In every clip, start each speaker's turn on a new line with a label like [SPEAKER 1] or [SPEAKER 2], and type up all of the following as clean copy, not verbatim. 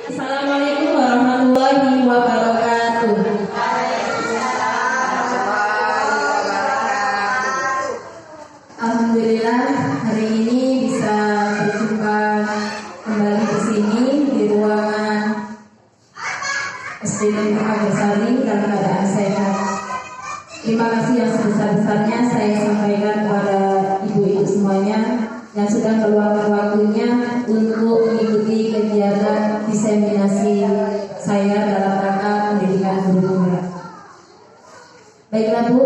[SPEAKER 1] Assalamualaikum warahmatullahi wabarakatuh. Alhamdulillah hari ini bisa berjumpa kembali di sini di ruangan SD Negeri Agasari dalam keadaan sehat. Terima kasih yang sebesar-besarnya saya sampaikan kepada ibu-ibu semuanya yang sudah meluangkan waktunya untuk mengikuti kegiatan diseminasi saya dalam rangka pendidikan guru. Baiklah Bu,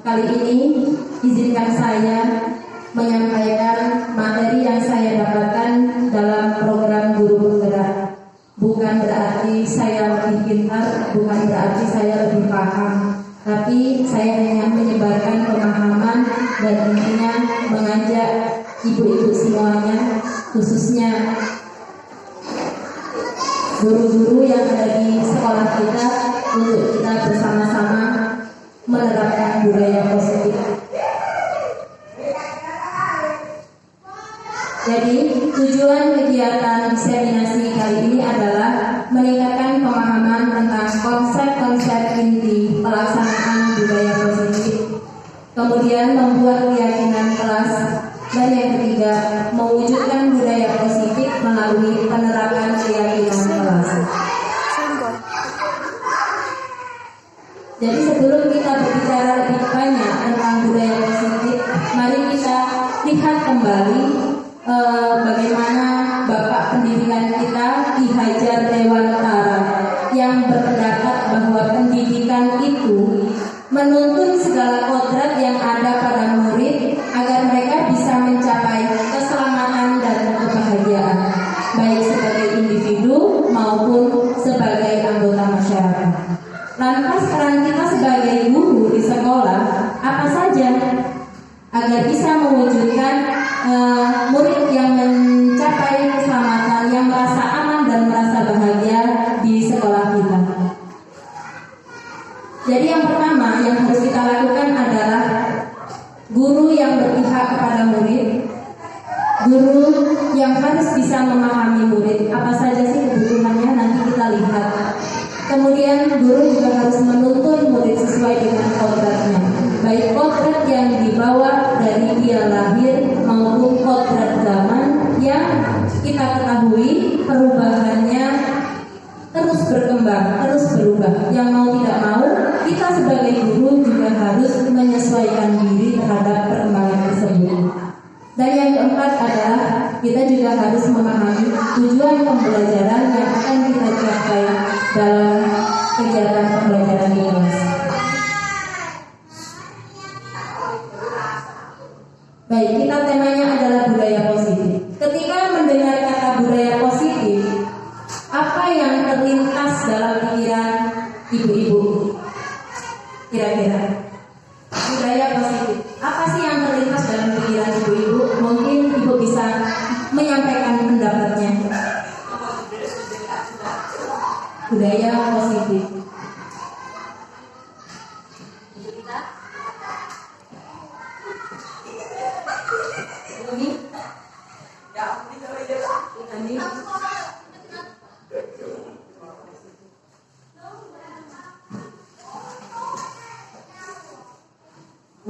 [SPEAKER 1] kali ini izinkan saya menyampaikan materi yang saya dapatkan dalam program Guru Penggerak. Bukan berarti saya lebih pintar, bukan berarti saya lebih paham, tapi saya hanya menyebarkan pemahaman dan intinya mengajak ibu-ibu semuanya, khususnya guru-guru yang ada di sekolah kita, untuk kita bersama-sama menerapkan budaya positif. Jadi tujuan kegiatan diseminasi kali ini adalah meningkatkan pemahaman tentang konsep-konsep inti pelaksanaan budaya positif, kemudian membuat keyakinan kelas, dan yang ketiga mewujudkan budaya positif melalui penerapan keyakinan kelas. Jadi sebelum kita berbicara lebih banyak tentang budaya positif, mari kita lihat kembali bagaimana Bapak Pendidikan kita Ki Hajar Dewantara yang berpendapat bahwa pendidikan itu menuntun segala kodrat yang ada pada murid agar mereka bisa mencapai keselamatan dan kebahagiaan, baik sebagai individu maupun sebagai anggota masyarakat. Lantas peran kita sebagai guru di sekolah apa saja agar bisa mewujudkan murid yang mencapai keselamatan, yang merasa aman dan merasa bahagia di sekolah kita. Jadi yang pertama yang harus kita lakukan adalah guru yang berpihak kepada murid, guru yang harus bisa memahami murid. Apa saja sih kebutuhannya, nanti kita lihat. Kemudian guru juga harus menuntun murid sesuai dengan kodratnya, baik kodrat yang dibawa dari dia lahir maupun kodrat zaman yang kita ketahui perubahannya terus berkembang, terus berubah. Yang mau tidak mau, kita sebagai guru juga harus menyesuaikan diri terhadap perkembangan tersebut. Dan yang keempat adalah kita juga harus memahami tujuan pembelajaran yang akan kita capai dalam kegiatan pembelajaran di kelas. Baik, kita temanya adalah budaya positif. Ketika mendengar kata budaya positif, apa yang terlintas dalam pikiran ibu-ibu? Kira-kira budaya positif, apa sih yang terlintas dalam pikiran ibu-ibu? Mungkin ibu bisa menyampaikan pendapatnya. Budaya positif.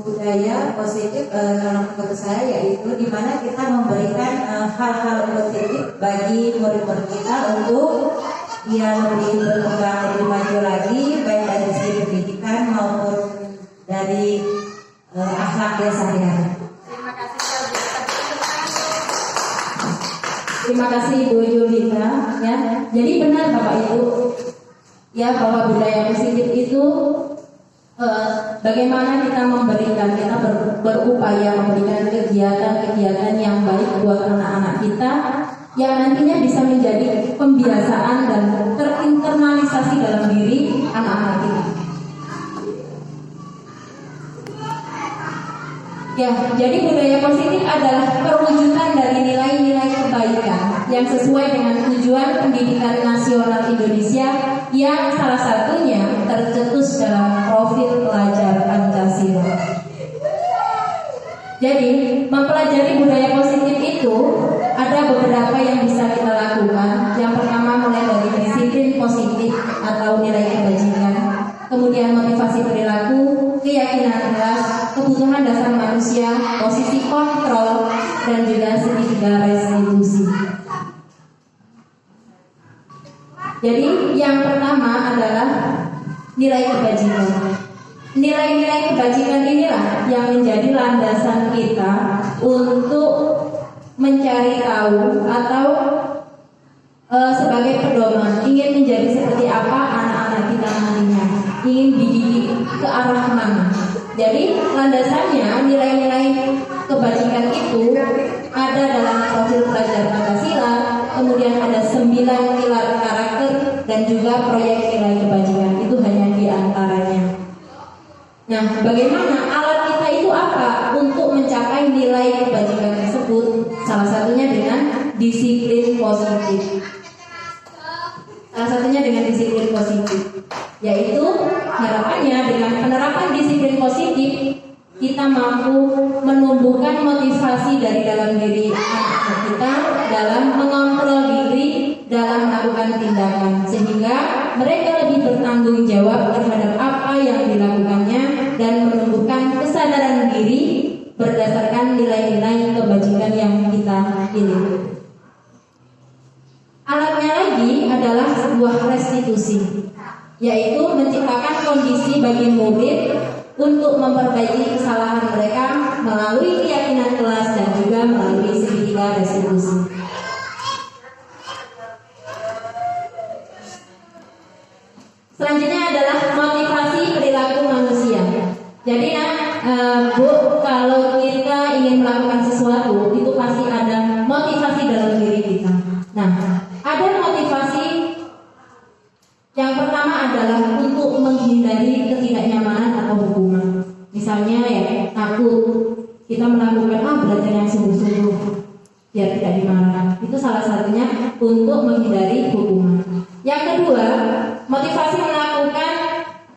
[SPEAKER 2] Budaya positif dalam menurut saya yaitu di mana kita memberikan hal-hal positif bagi murid-murid kita untuk dia lebih berkembang, lebih maju lagi, baik dari segi pendidikan maupun dari akhlak dia sehari-hari.
[SPEAKER 1] Terima kasih Ibu Yulita. Ya, jadi benar Bapak Ibu, ya bahwa budaya positif itu bagaimana kita memberikan, kita berupaya memberikan kegiatan-kegiatan yang baik buat anak-anak kita, yang nantinya bisa menjadi pembiasaan dan terinternalisasi dalam diri anak-anak kita. Ya, jadi budaya positif adalah perwujudan dari nilai-nilai kebaikan yang sesuai dengan tujuan pendidikan nasional Indonesia, yang salah satunya tercetus dalam profil pelajar Pancasila. Jadi, mempelajari budaya positif itu ada beberapa yang bisa kita lakukan. Yang pertama mulai dari disiplin positif atau nilai kebajikan, kemudian motivasi perilaku, keyakinan kelas, kebutuhan dasar manusia, posisi kontrol, dan juga segitiga restitusi. Jadi yang pertama adalah nilai kebajikan. Nilai-nilai kebajikan inilah yang menjadi landasan kita untuk mencari tahu atau sebagai pedoman ingin menjadi seperti apa anak-anak kita nantinya, ingin dididik ke arah mana. Jadi landasannya nilai-nilai kebajikan itu ada dalam profil pelajar Pancasila, kemudian ada 9 pilar karakter dan juga proyek nilai kebajikan. Itu hanya di antaranya. Nah, bagaimana alat kita itu apa untuk mencapai nilai kebajikan tersebut? Salah satunya dengan disiplin positif. Salah satunya dengan disiplin positif, yaitu harapannya dengan penerapan disiplin positif kita mampu menumbuhkan motivasi dari dalam diri anak-anak kita dalam mengontrol diri dalam melakukan tindakan, sehingga mereka lebih bertanggung jawab terhadap apa yang dilakukannya dan menumbuhkan kesadaran diri berdasarkan nilai-nilai kebajikan yang kita pilih. Alatnya lagi adalah sebuah restitusi, yaitu menciptakan kondisi bagi murid untuk memperbaiki kesalahan mereka melalui keyakinan kelas dan juga melalui segitiga restitusi. Selanjutnya adalah motivasi perilaku manusia. Jadi Bu, kalau kita ingin melakukan sesuatu itu pasti ada motivasi dalam diri kita. Nah, ada motivasi yang pertama adalah untuk menghindari ketidaknyamanan atau hukuman. Misalnya ya, takut kita melakukan belajar yang sungguh-sungguh biar tidak dimarah. Itu salah satunya untuk menghindari hukuman. Yang kedua, motivasi melakukan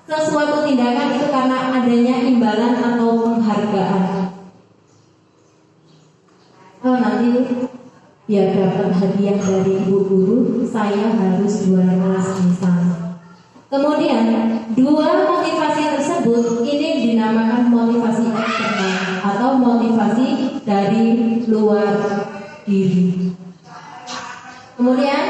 [SPEAKER 1] sesuatu tindakan itu karena adanya imbalan atau penghargaan. Nanti biar dapat hadiah dari ibu guru, saya harus juara kelas misalnya. Kemudian dua motivasi tersebut ini dinamakan motivasi eksternal atau motivasi dari luar diri. Kemudian,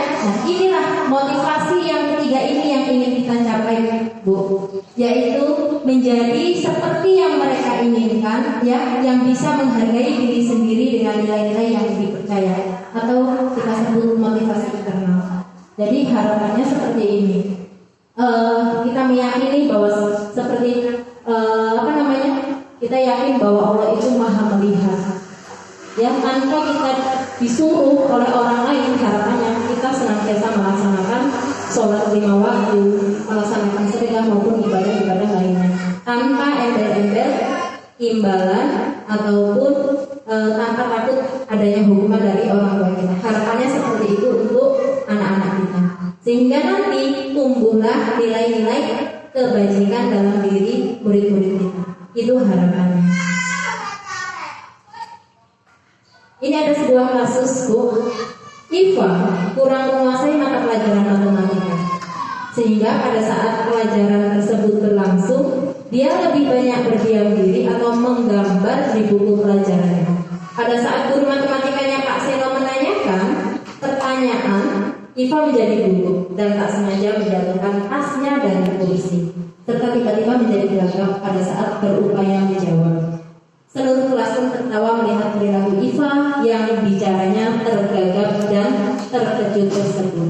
[SPEAKER 1] inilah motivasi yang ketiga ini yang ingin kita capai, Bu, yaitu menjadi seperti yang mereka inginkan, ya, yang bisa menghargai diri sendiri dengan nilai-nilai yang dipercaya atau kita sebut motivasi internal. Jadi harapannya seperti ini. Kita meyakini bahwa seperti kita yakin bahwa Allah itu Maha melihat. Ya, tanpa kita disuruh oleh orang lain, harapannya kita senantiasa melaksanakan sholat 5 waktu, melaksanakan sedekah maupun ibadah-ibadah lainnya, tanpa embel-embel imbalan ataupun tanpa takut adanya hukuman dari orang tua kita. Harapannya seperti itu untuk anak-anak kita, sehingga nanti tumbuhlah nilai-nilai kebajikan dalam diri murid-murid kita. Itu harapannya. Ini ada sebuah kasus, Bu. Iva kurang menguasai mata pelajaran matematika, sehingga pada saat pelajaran tersebut berlangsung, dia lebih banyak berdiam diri atau menggambar di buku pelajarannya. Pada saat guru matematikanya Pak Seno menanyakan pertanyaan, Iva menjadi gugup dan tak sengaja menjatuhkan tasnya dari kursi, serta tiba-tiba menjadi gagap pada saat berupaya menjawab. Seluruh kelas pun tertawa melihat perilaku Iva yang bicaranya tergagap dan terkejut tersebut.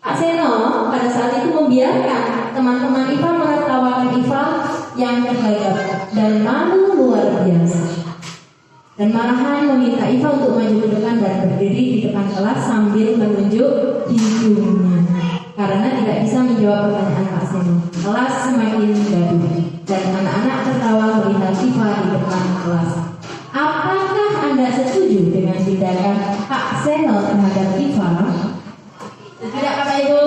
[SPEAKER 1] Pak Seno pada saat itu membiarkan teman-teman Iva menertawakan Iva yang tergagap dan malu luar biasa. Dan malahan meminta Iva untuk maju ke depan dan berdiri di depan kelas sambil menunjuk hidungnya, karena tidak bisa menjawab pertanyaan Pak Seno. Kelas semakin gaduh dan anak-anak tertawa melihat Iva di depan kelas. Apakah Anda setuju dengan tindakan Pak Seno terhadap Iva? Tidak, Bapak Ibu?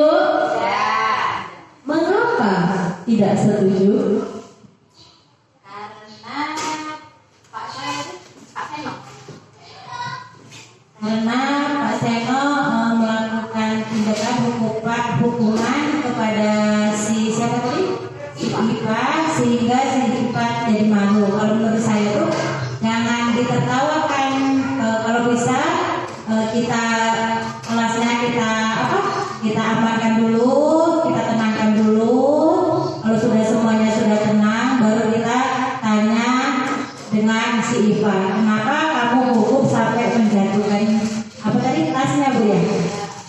[SPEAKER 1] Mengapa tidak setuju?
[SPEAKER 3] Karena Pak Seno
[SPEAKER 2] karena Pak Seno melakukan tindakan hukuman kepada si siapa tadi? Si Ipa, sehingga si Ipa jadi malu. Kalau menurut saya tuh jangan ditertawakan, kalau bisa kita kelasnya kita amankan dulu, kita tenangkan dulu. Kalau semuanya sudah tenang, baru kita tanya dengan si Ipa, kenapa kamu hukum sampai menjatuhkan apa tadi tasnya Bu ya?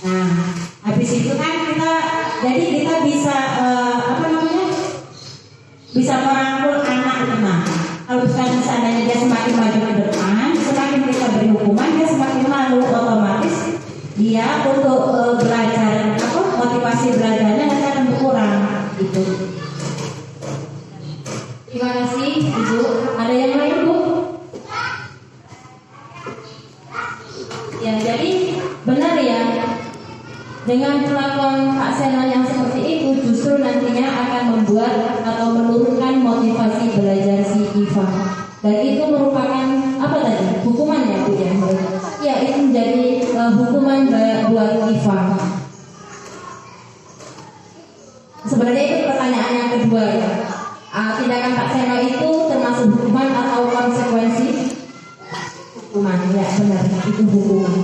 [SPEAKER 2] Nah, habis itu kan kita bisa bisa merangkul anak itu. Nah, kalau misalnya seandainya dia semakin maju ke depan, semakin kita beri hukuman, dia semakin malu, otomatis dia untuk belajar motivasi belajarnya akan berkurang gitu.
[SPEAKER 1] Terima kasih Ibu. Ada yang lain Bu? Ya, jadi benar ya, dengan perlakuan Pak Seno yang seperti itu justru nantinya akan membuat atau menurunkan motivasi belajar si Iva. Dan itu merupakan apa tadi? Hukuman ya Bu ya? Ya, itu menjadi hukuman buat Iva. Sebenarnya itu pertanyaan yang kedua ya. Tindakan Pak Seno itu termasuk hukuman atau konsekuensi? Hukuman, ya benar, itu hukuman.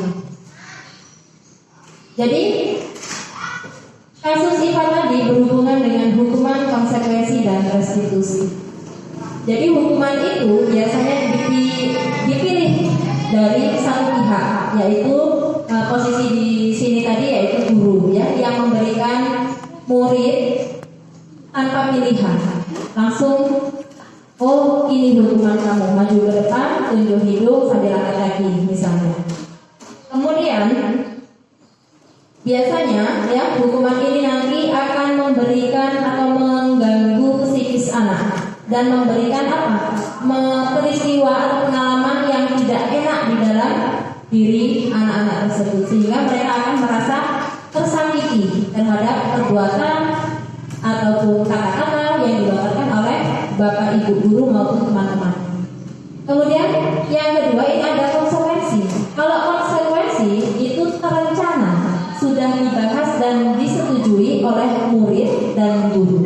[SPEAKER 1] Jadi kasus Iva tadi berhubungan dengan hukuman, konsekuensi, dan restitusi. Jadi hukuman itu biasanya dipilih dari satu pihak, yaitu posisi di sini tadi yaitu guru ya, yang memberikan murid tanpa pilihan, langsung oh ini hukuman kamu, maju ke depan, tunjuk hidung sambil angkat kaki misalnya. Kemudian biasanya ya hukuman ini nanti akan memberikan atau mengganggu psikis anak dan memberikan peristiwa atau pengalaman yang tidak enak di dalam diri anak-anak tersebut, sehingga mereka akan merasa tersakiti terhadap perbuatan ataupun kata-kata yang dilontarkan oleh bapak ibu guru maupun teman-teman. Kemudian yang kedua ini ada konsekuensi. Kalau konsekuensi itu terencana, sudah dibahas dan disetujui oleh murid dan guru.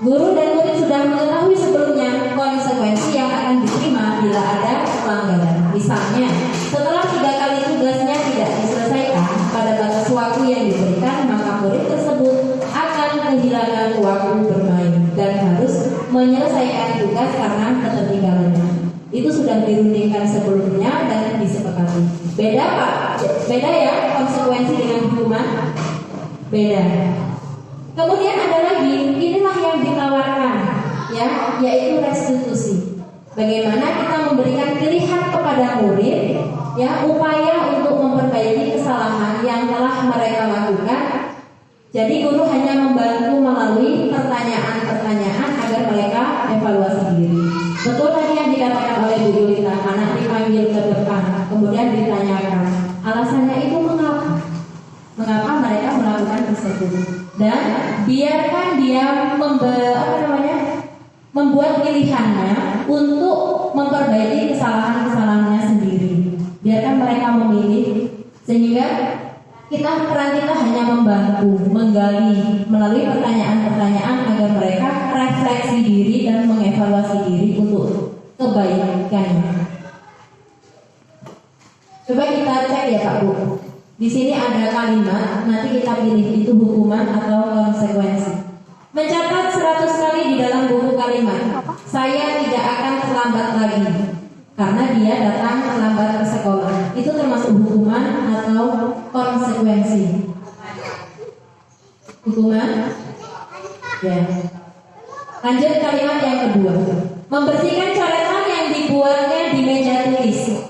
[SPEAKER 1] Guru dan murid sudah mengetahui sebelumnya konsekuensi yang akan diterima bila ada pelanggaran. Misalnya, setelah 3 kali tugasnya tidak diselesaikan pada batas waktu yang diberikan, maka murid tersebut akan kehilangan waktu bermain dan harus menyelesaikan tugas karena ketertinggalannya. Itu sudah dirundingkan sebelumnya dan disepakati. Beda Pak? Beda ya konsekuensi dengan hukuman? Beda. Kemudian ada lagi, inilah yang ditawarkan ya, yaitu restitusi. Bagaimana kita memberikan pilihan kepada murid ya, upaya untuk memperbaiki kesalahan yang telah mereka lakukan. Jadi guru hanya membantu melalui pertanyaan-pertanyaan agar mereka evaluasi diri. Betul tadi yang dikatakan oleh Bu Yulita, anak dipanggil ke depan, kemudian ditanyakan alasannya itu mengapa mereka melakukan tersebut, dan biarkan dia membuat pilihannya untuk memperbaiki kesalahan-kesalahannya sendiri. Biarkan mereka memilih, sehingga peran kita hanya membantu, menggali melalui pertanyaan-pertanyaan agar mereka refleksi diri dan mengevaluasi diri untuk kebaikannya. Coba kita cek ya Pak Bu. Di sini ada kalimat, nanti kita pilih itu hukuman atau konsekuensi. Mencatat 100 kali di dalam buku kalimat, saya tidak akan terlambat lagi karena dia datang terlambat ke sekolah. Itu termasuk hukuman atau konsekuensi? Hukuman? Ya. Lanjut kalimat yang kedua. Membersihkan coretan yang dibuatnya di meja tulis.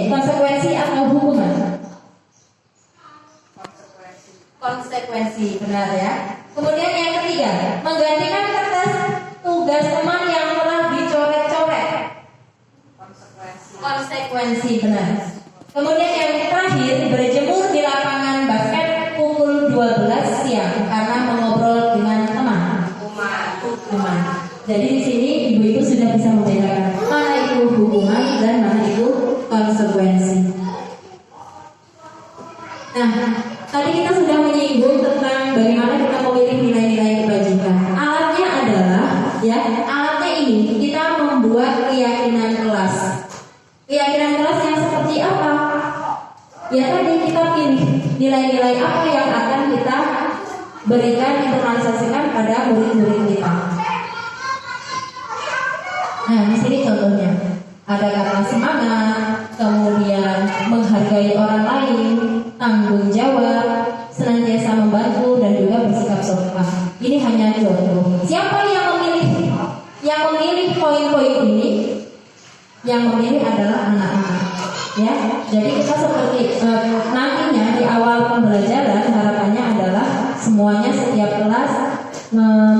[SPEAKER 1] Konsekuensi atau hukuman? Konsekuensi, benar ya. Kemudian yang ketiga, menggantikan kertas tugas teman yang telah dicoret-coret. Konsekuensi, benar. Kemudian yang terakhir, berjemur di lapangan basket pukul 12 siang karena mengobrol dengan teman. Jadi di sini ibu-ibu sudah bisa membedakan mana itu hukuman dan mana itu konsekuensi. Ya tadi kita pilih nilai-nilai apa yang akan kita berikan, internalisasikan pada murid-murid kita. Nah, di sini contohnya ada kata semangat, kemudian menghargai orang lain, tanggung jawab, senantiasa membantu, dan juga bersikap sopan. Ini hanya contoh. Siapa yang memilih? Yang memilih poin-poin ini, yang memilih adalah anak-anak. Ya, jadi kita seperti nantinya di awal pembelajaran harapannya adalah semuanya setiap kelas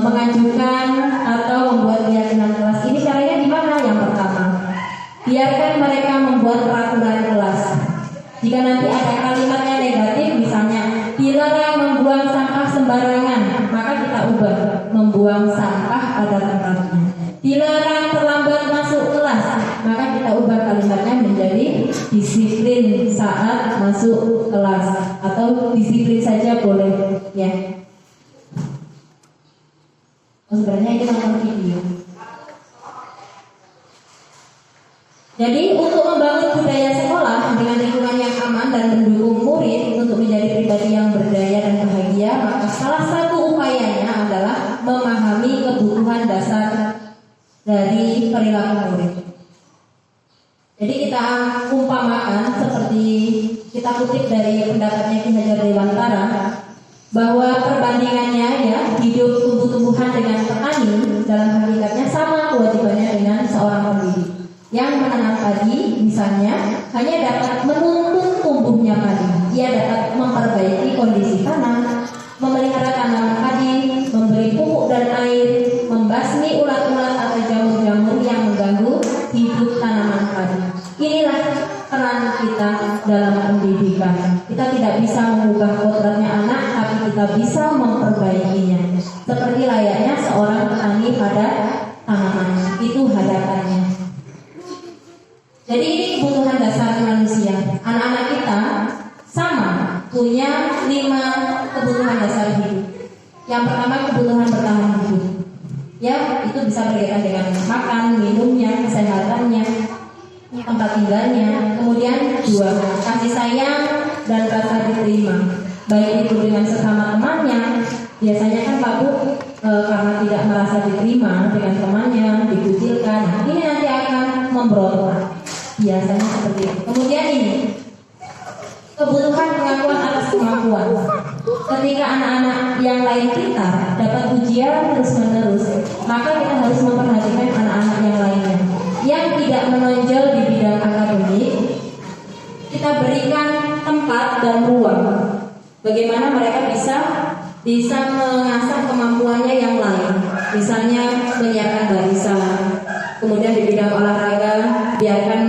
[SPEAKER 1] mengajukan atau membuat keyakinan kelas. Ini caranya gimana? Yang pertama, biarkan mereka membuat peraturan kelas. Jika nanti ada kalimatnya negatif, misalnya dilarang membuang sampah sembarangan, maka kita ubah membuang sampah pada tempatnya. Dilarang terlambat masuk kelas, maka kita ubah kalimatnya menjadi disiplin saat masuk kelas, atau disiplin saja boleh, ya. Sebenarnya ini nonton video. Jadi untuk membangun budaya sekolah dengan lingkungan yang aman dan mendukung murid untuk menjadi pribadi yang berdaya dan bahagia, maka salah satu upayanya adalah memahami kebutuhan dasar dari perilaku murid. Jadi kita umpamakan seperti kita kutip dari pendapatnya Ki Hajar Dewantara, bahwa perbandingannya ya hidup tumbuh-tumbuhan dengan petani dalam hakikatnya sama kewajibannya dengan seorang pendidik. Yang menanam padi misalnya hanya dapat menuntun tumbuhnya padi. Ia dapat memperbaiki kondisi tanah, memelihara tanaman padi, memberi pupuk dan air, membasmi ulat-ulat atau jamur-jamur yang mengganggu hidup tanaman padi. Inilah peran kita dalam pendidikan. Kita tidak bisa mengubah kodratnya anak, tapi kita bisa memperbaikinya. Seperti layaknya seorang petani pada tanaman. Itu harapannya. Jadi ini kebutuhan dasar manusia. Anak-anak kita sama punya 5 kebutuhan dasar hidup. Yang pertama kebutuhan bertahan hidup. Ya, itu bisa berkaitan dengan makan, minumnya, kesehatannya, tempat tinggalnya. Kemudian 2, kasih sayang dan rasa diterima, baik itu dengan sesama temannya. Biasanya kan Pak Bu karena tidak merasa diterima dengan temannya, dikucilkan, ini nanti akan memberontak. Biasanya seperti itu. Kemudian ini kebutuhan pengakuan atas kemampuan. Ketika anak-anak yang lain pintar dapat ujian terus-menerus, maka kita harus memperhatikan anak-anak yang lainnya yang tidak menonjol di bidang akademik. Kita berikan tempat dan ruang bagaimana mereka bisa mengasah kemampuannya yang lain. Misalnya menyiapkan barisan. Kemudian di bidang olahraga, biarkan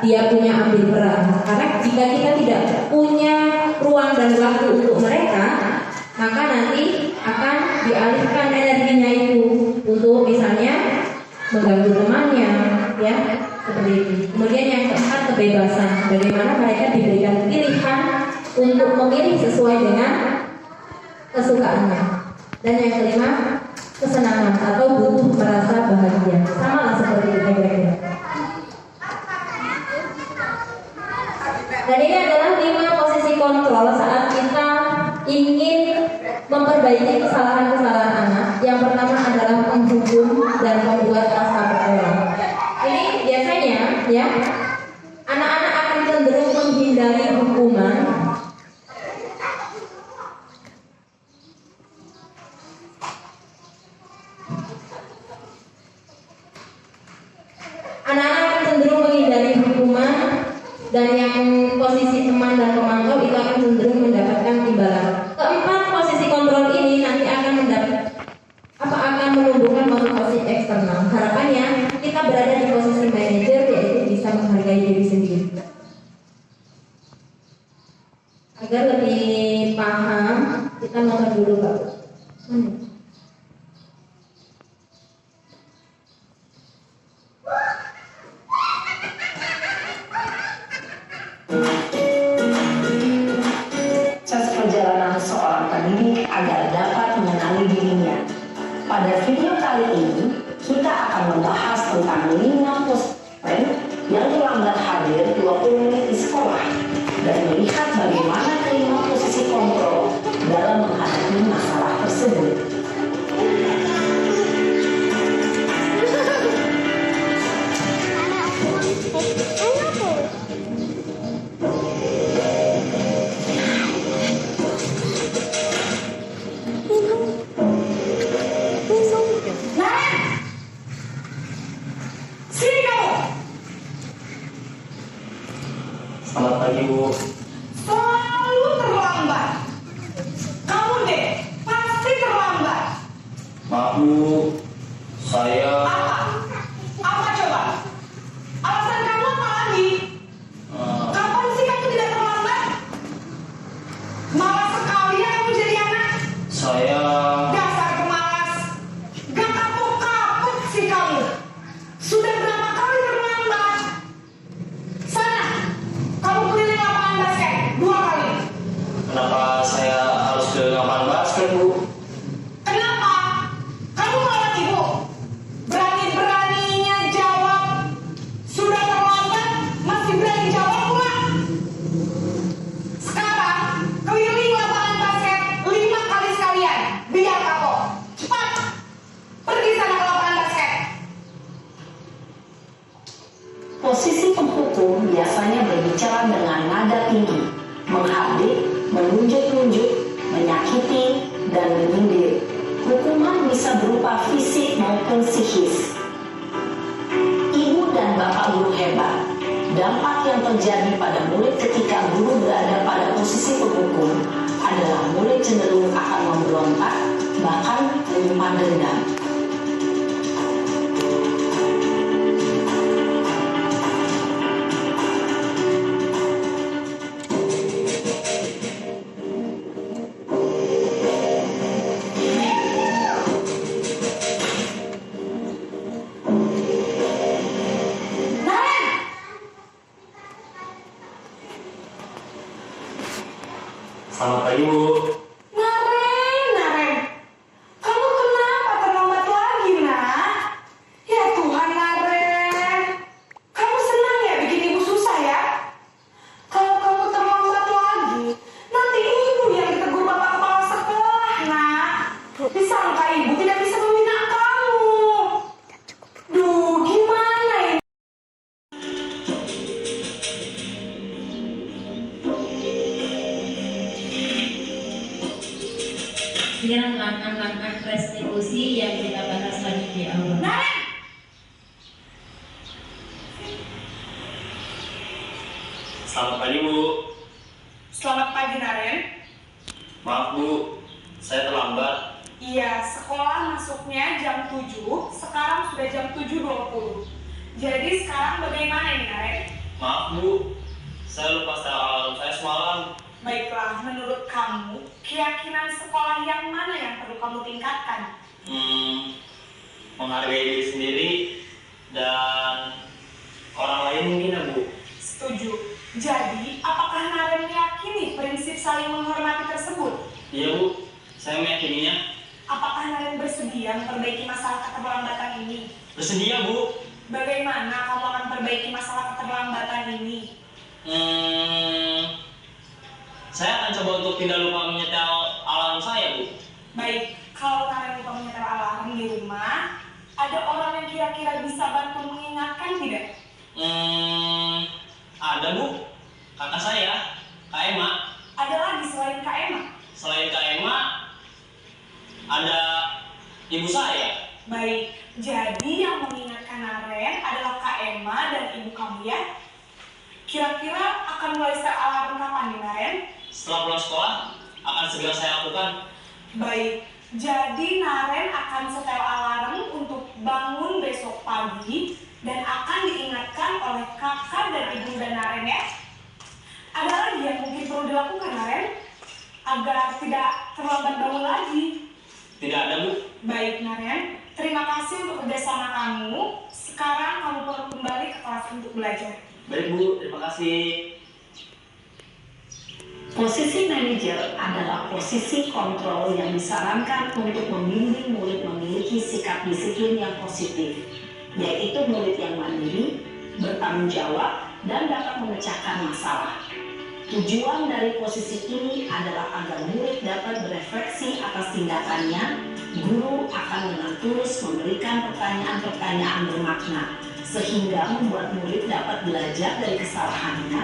[SPEAKER 1] dia punya ambil peran. Karena jika kita tidak punya ruang dan waktu untuk mereka, maka nanti akan dialihkan energinya itu untuk misalnya mengganggu temannya, ya seperti itu. Kemudian yang keempat kebebasan, bagaimana mereka diberikan pilihan untuk memilih sesuai dengan kesukaannya. Dan yang kelima kesenangan atau butuh merasa bahagia. Sama lah seperti itu kira-kira. Dan ini adalah 5 posisi kontrol saat kita ingin memperbaiki kesalahan-kesalahan anak. Yang pertama adalah menghukum dan membuat rasa bersalah. Ini biasanya ya anak-anak akan cenderung menghindari hukuman. Anak-anak akan cenderung menghindari hukuman, dan yang posisi teman dan pemantau itu akan cenderung mendapatkan imbalan. Keempat posisi kontrol ini nanti akan menumbuhkan motivasi eksternal. Harapannya kita berada di posisi manajer, yaitu bisa menghargai diri sendiri. Agar lebih paham, kita nonton dulu Pak.
[SPEAKER 3] Perjalanan seorang pendidik agar dapat mengenali dirinya. Pada video kali ini, kita akan membahas tentang 5 poin yang terlambat hadir 20 menit di sekolah dan melihat
[SPEAKER 4] pagi, Bu.
[SPEAKER 5] Selalu terlambat. Kamu deh, pasti terlambat.
[SPEAKER 4] Maaf, Bu. Saya...
[SPEAKER 5] Apa? Apa coba? Alasan kamu apa lagi? Kapan sih kamu tidak terlambat? Malas sekali ya kamu jadi anak.
[SPEAKER 4] Saya...
[SPEAKER 5] Dasar pemalas. Gak kapok-kapok sih kamu. Sudah berapa kali terlambat? Sana, kamu keliling lapangan basket 2 kali.
[SPEAKER 4] Kenapa saya harus ke lapangan basket, Bu?
[SPEAKER 5] Kenapa? Kamu melawan ibu. Berani-beraninya jawab. Sudah terlambat, masih berani jawab pula. Sekarang, keliling lapangan basket 5 kali sekalian. Biar kapok. Cepat. Pergi sana ke lapangan basket.
[SPEAKER 3] Posisi penghukum biasanya berbicara dengan nada tinggi, menghardik, menunjuk-nunjuk, menyakiti, dan menyindir. Hukuman bisa berupa fisik maupun psikis. Ibu dan bapak guru hebat. Dampak yang terjadi pada murid ketika guru berada pada posisi penghukum adalah murid cenderung akan memberontak, bahkan menyimpan dendam.
[SPEAKER 5] Naren!
[SPEAKER 4] Selamat pagi, Bu.
[SPEAKER 5] Naren! Kamu kenapa terlambat lagi, nak? Ya Tuhan, Naren. Kamu senang ya bikin ibu susah ya? Kalau kamu terlambat lagi, nanti ibu yang ditegur bapak kepala sekolah, nak. Disangka ibu tidak bisa membina kamu. Duh, gimana ini?
[SPEAKER 1] Dengan langkah-langkah restitusi yang kita bahas lagi di awal.
[SPEAKER 5] Naren!
[SPEAKER 4] Selamat pagi, Bu.
[SPEAKER 5] Selamat pagi, Naren.
[SPEAKER 4] Maaf, Bu. Saya terlambat.
[SPEAKER 5] Iya, sekolah masuknya jam 7, sekarang sudah jam 7.20. Jadi sekarang bagaimana ini, Naren?
[SPEAKER 4] Maaf, Bu. Saya lupa setel alarm saya semalam.
[SPEAKER 5] Baiklah, menurut kamu, keyakinan sekolah yang mana yang perlu kamu tingkatkan?
[SPEAKER 4] Menghargai diri sendiri dan orang lain mungkin, ya, Bu.
[SPEAKER 5] Setuju. Jadi, apakah Naren meyakini prinsip saling menghormati tersebut?
[SPEAKER 4] Iya, Bu. Saya meyakininya.
[SPEAKER 5] Apakah Naren bersedia memperbaiki masalah keterlambatan ini?
[SPEAKER 4] Bersedia, Bu.
[SPEAKER 5] Bagaimana kamu akan perbaiki masalah keterlambatan ini?
[SPEAKER 4] Saya akan coba untuk tidak lupa menyetel alarm saya, Bu.
[SPEAKER 5] Baik, kalau Naren lupa menyetel alarm di rumah, ada orang yang kira-kira bisa bantu mengingatkan tidak?
[SPEAKER 4] Ada, Bu. Kakak saya, Kak Emma.
[SPEAKER 5] Ada lagi selain Kak Emma?
[SPEAKER 4] Selain Kak Emma, ada ibu saya.
[SPEAKER 5] Baik, jadi yang mengingatkan Naren adalah Kak Emma dan ibu kamu ya? Kira-kira akan mulai setel alarm kapan nih, Naren?
[SPEAKER 4] Setelah pulang sekolah, akan segera saya lakukan.
[SPEAKER 5] Baik, jadi Naren akan setel alarm untuk bangun besok pagi dan akan diingatkan oleh kakak dan ibu dan Naren ya. Ada lagi yang mungkin perlu dilakukan, Naren? Agar tidak terlambat bangun lagi.
[SPEAKER 4] Tidak ada, Bu.
[SPEAKER 5] Baik, Naren. Terima kasih untuk kerjasama kamu. Sekarang kamu perlu kembali ke kelas untuk belajar.
[SPEAKER 4] Baik, Bu. Terima kasih.
[SPEAKER 3] Posisi manajer adalah posisi kontrol yang disarankan untuk membimbing murid memiliki sikap disiplin yang positif, yaitu murid yang mandiri, bertanggung jawab, dan dapat memecahkan masalah. Tujuan dari posisi ini adalah agar murid dapat berefleksi atas tindakannya. Guru akan dengan tulus memberikan pertanyaan-pertanyaan bermakna, sehingga membuat murid dapat belajar dari kesalahannya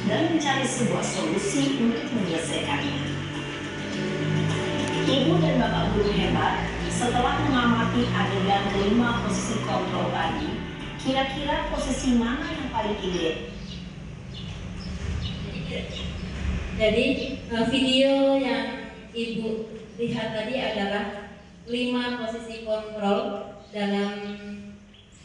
[SPEAKER 3] dan mencari sebuah solusi untuk menyelesaikannya. Ibu dan bapak guru hebat, setelah mengamati adegan kelima posisi kontrol tadi, kira-kira posisi mana yang paling ideal?
[SPEAKER 1] Jadi video yang Ibu lihat tadi adalah 5 posisi kontrol dalam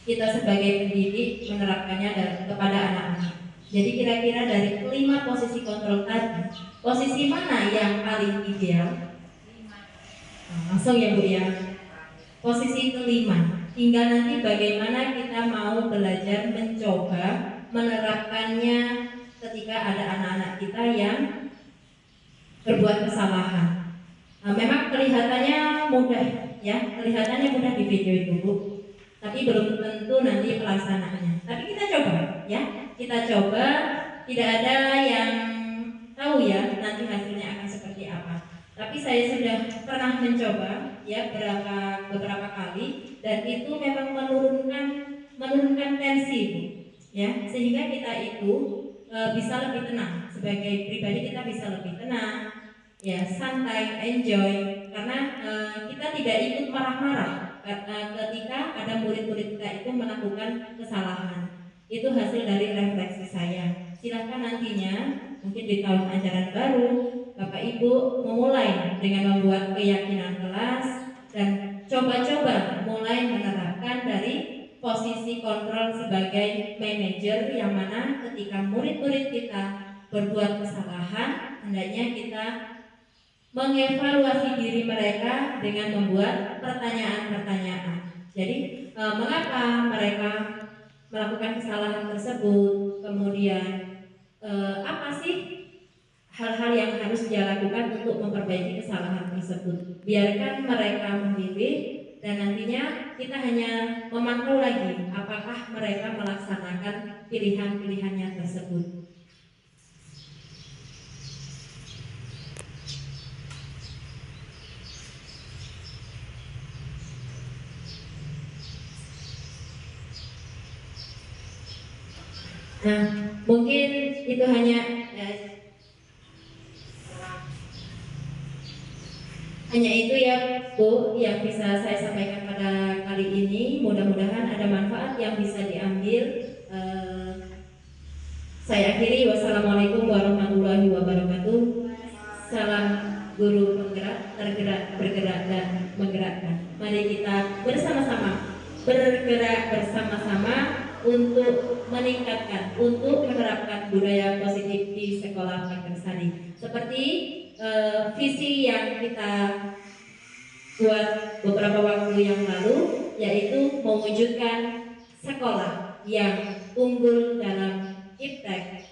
[SPEAKER 1] kita sebagai pendidik menerapkannya kepada anak-anak. Jadi kira-kira dari 5 posisi kontrol tadi, posisi mana yang paling ideal? Langsung ya Bu ya. Posisi kelima, tinggal nanti bagaimana kita mau belajar mencoba menerapkannya ketika ada anak-anak kita yang berbuat kesalahan. Memang kelihatannya mudah ya, kelihatannya mudah di video itu Bu, tapi belum tentu nanti pelaksanaannya. Tapi kita coba ya, kita coba, tidak ada yang tahu ya nanti hasilnya akan seperti apa. Tapi saya sudah pernah mencoba ya beberapa kali, dan itu memang menurunkan tensi Bu, ya, sehingga kita itu bisa lebih tenang sebagai pribadi, kita bisa lebih tenang ya, santai, enjoy, karena kita tidak ikut marah-marah ketika ada murid-murid kita itu melakukan kesalahan. Itu hasil dari refleksi saya. Silahkan nantinya mungkin di tahun ajaran baru Bapak Ibu memulai dengan membuat keyakinan kelas dan coba-coba mulai menerapkan dari posisi kontrol sebagai manajer, yang mana ketika murid-murid kita berbuat kesalahan, hendaknya kita mengevaluasi diri mereka dengan membuat pertanyaan-pertanyaan. Jadi mengapa mereka melakukan kesalahan tersebut, kemudian apa sih hal-hal yang harus dia lakukan untuk memperbaiki kesalahan tersebut. Biarkan mereka memilih, dan nantinya kita hanya memantau lagi apakah mereka melaksanakan pilihan-pilihannya tersebut. Nah, mungkin itu hanya itu ya Bu yang bisa saya sampaikan pada kali ini. Mudah-mudahan ada manfaat yang bisa diambil. Saya akhiri, wassalamualaikum warahmatullahi wabarakatuh. Salam guru penggerak, tergerak, bergerak, dan menggerakkan. Mari kita bersama-sama bergerak bersama-sama untuk meningkatkan, untuk menerapkan budaya positif di sekolah Pagersari. Seperti visi yang kita buat beberapa waktu yang lalu, yaitu mewujudkan sekolah yang unggul dalam iptek,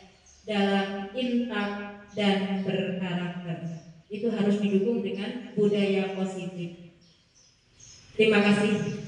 [SPEAKER 1] dalam intak, dan berkarakter. Itu harus didukung dengan budaya positif. Terima kasih.